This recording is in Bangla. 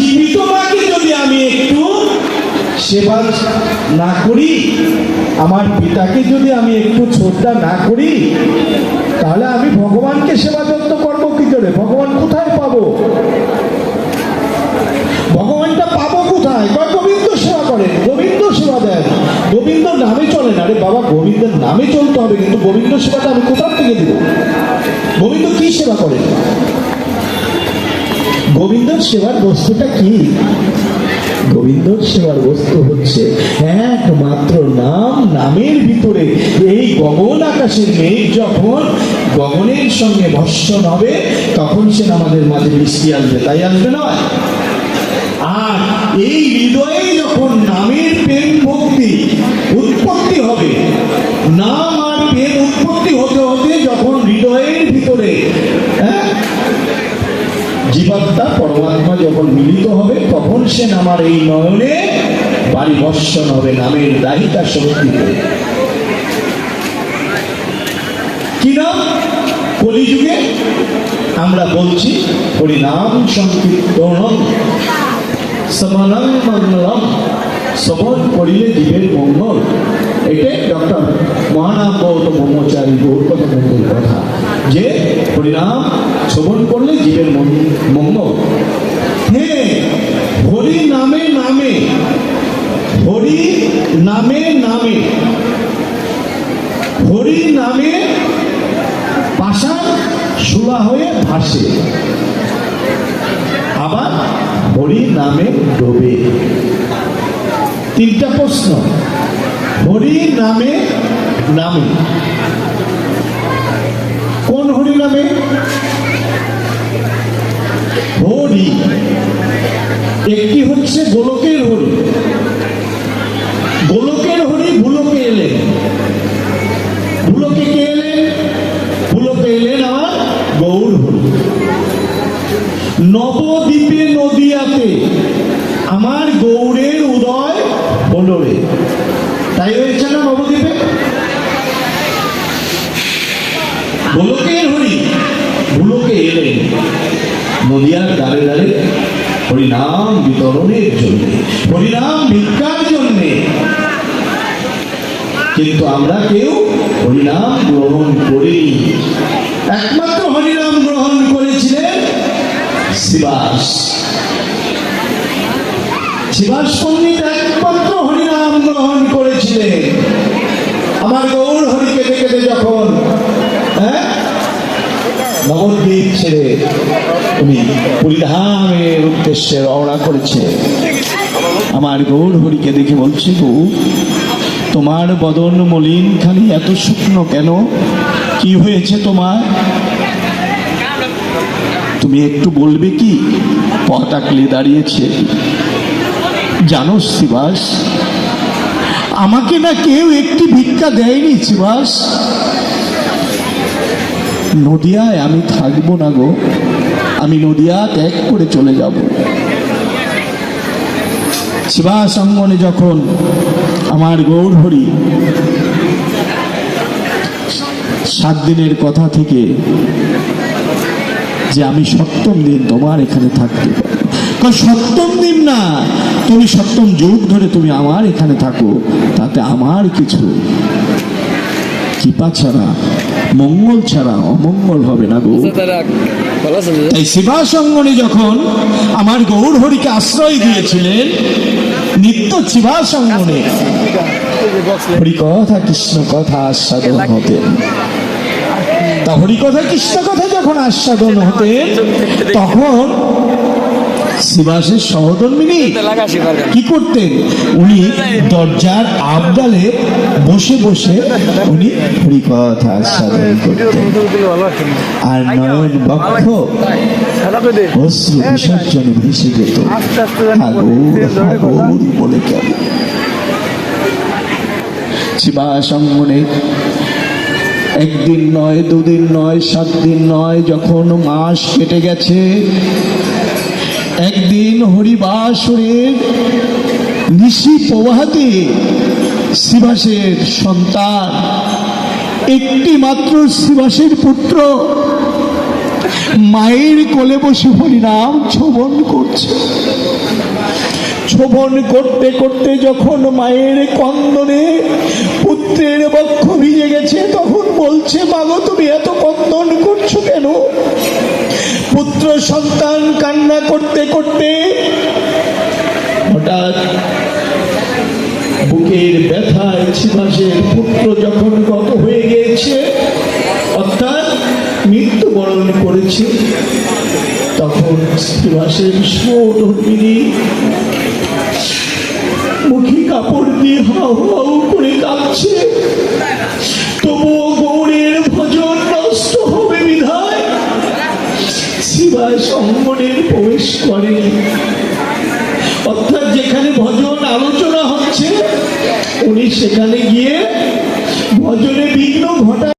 জীবিত মাকে যদি আমি একটু সেবা না করি, আমার পিতাকে যদি আমি একটু শ্রদ্ধা না করি, তাহলে আমি ভগবানকে সেবা যত্ন করবো কি করে? ভগবান কোথায় পাবো? ভগবানটা পাবো কোথায়? গোবিন্দ সেবা করেন, গোবিন্দ সেবা দেন, গোবিন্দ নামে চলেন। আরে বাবা, গোবিন্দের নামে চলতে হবে, কিন্তু গোবিন্দ সেবাটা আমি কোথা থেকে দিব? গোবিন্দ কি সেবা করেন? গোবিন্দর সেবার বস্তুটা কি? গোবিন্দর সেবার বস্তু হচ্ছে একমাত্র নাম। নামের ভিতরে এই গগন আকাশের মেঘ যখন গগনের সঙ্গে ভস্মন হবে, তখন সে আমাদের মাঝে বৃষ্টি আসবে, তাই আসবে নয়? আর এই হৃদয়ে যখন নামের প্রেম ভক্তি উৎপত্তি হবে, নাম আর প্রেম উৎপত্তি হতে হতে যখন হৃদয়ের ভিতরে জীবাত্মা পরমাত্মা যখন মিলিত হবে, তখন সে আমার এই নয়নে বাড়ি বর্ষণ হবে নামের দাহিতা শক্তিতে। কি নাম? কলিযুগে আমরা বলছি হরিনাম সংকীর্তনম শ্রবণং মঙ্গলম, শ্রবণ করিলে জীবের মঙ্গল। এটাই ডক্টর মহানাম গৌতম ব্রহ্মচারী গৌতমের কথা, যে হরিনাম শ্রবণ করলে জীবের মঙ্গল। হ্যাঁ, হরি নামে নামে, হরি নামে নামে, হরি নামে পাষাণ শূলা হয়ে ভাসে, আবার হরি নামে ডোবে। তিনটা প্রশ্ন। হরি নামে নামে, কোন হরি নামে? হরি একটি হচ্ছে গোলকের হরি, গোলকের হরি ভুলোকে এলেন। ভুলোকে কে এলেন? ভুলোকে এলেন আমার গৌর হরি। নবদ্বীপে নদিয়াতে আমার গৌরের উদয় হলো রে, তাই হয়েছে না নবদ্বীপে? গোলকের হরি ভুলোকে এলেন নদিয়ার দ্বারে দ্বারে হরিনাম বিতরণের জন্য, হরিনাম ভিক্ষার জন্যে। কিন্তু আমরা কেউ হরিনাম গ্রহণ করিনি। একমাত্র হরিনাম গ্রহণ করেছিলেন শিবাস। শিবাস পণ্ডিত একমাত্র হরিনাম গ্রহণ করেছিলেন। আমার গৌর হরিকে দেখে যখন নবদ্বীপ ছেড়ে উনি পুরীধামের উদ্দেশ্যে রওনা করেছে, আমার গৌর হরিকে দেখে বলছে, গো তোমার বদন মলিন খালি এত শুকনো কেন? কি হয়েছে তোমার? তুমি একটু বলবে কি? পথ আঁকলে দাঁড়িয়েছে। জানো শিবাস, আমাকে না কেউ একটি ভিক্ষা দেয়নি শিবাস। নদিয়ায় আমি থাকবো না গো, আমি নদিয়া ত্যাগ করে চলে যাব। শিবাস অঙ্গনে যখন আমার গৌর হরি 7 দিনের কথা থেকে যে আমি 7ম দিন তোমার এখানে থাকতে পারি, 7ম দিন না, তুমি 7ম যুগ ধরে তুমি আমার এখানে থাকো, তাতে আমার কিছু কৃপা ছাড়া, মঙ্গল ছাড়া অমঙ্গল হবে না গো। তাই শিবাস অঙ্গনে যখন আমার গৌর হরিকে আশ্রয় দিয়েছিলেন, নিত্য শিবাস অঙ্গনে হরি কথা কৃষ্ণ কথা আস্বাদন হতেন। তা হরি কথা কৃষ্ণ কথা যখন আস্বাদন হতেন, তখন শিবাসের সহধর্মিনী কি করতেন? উনি দরজার আবডালে বসে বসে উনি হরি কথা আস্বাদন করতেন, আর নয়ন বক্ষ অশ্রু বিসর্জনে ভেসে যেত, বলে কেন। শিবাস অঙ্গনে 1 দিন নয়, 2 দিন নয়, 7 দিন নয়, যখন মাস কেটে গেছে, একদিন হরিবাসরের নিশি প্রভাতে শিবাসের সন্তান, একটি মাত্র শিবাসের পুত্র মায়ের কোলে বসে হরিনাম ছোবন করছে। ছোবন করতে করতে যখন মায়ের কন্দনে পুত্রের বক্ষ ভিজে গেছে, তখন বলছে, মাগো তুমি এত কন্দন করছো কেন? পুত্র সন্তান কান্না করতে করতে হঠাৎ বুকের ব্যথায় শ্রীবাসের পুত্র যখন গত হয়ে গিয়েছে, অর্থাৎ মৃত্যুবরণ করেছে, তখন শ্রীবাসের সহধর্মিনী মুখে কাপড় দিয়ে হাউ হাউ করে কাঁদছে। তবুও গৌরের ভজন নষ্ট হবে বিধায় শ্রীবাস অঙ্গনের প্রবেশ করে। অর্থাৎ যেখানে ভজন আলোচনা হচ্ছে, উনি সেখানে গিয়ে ভজনে বিঘ্ন ঘটা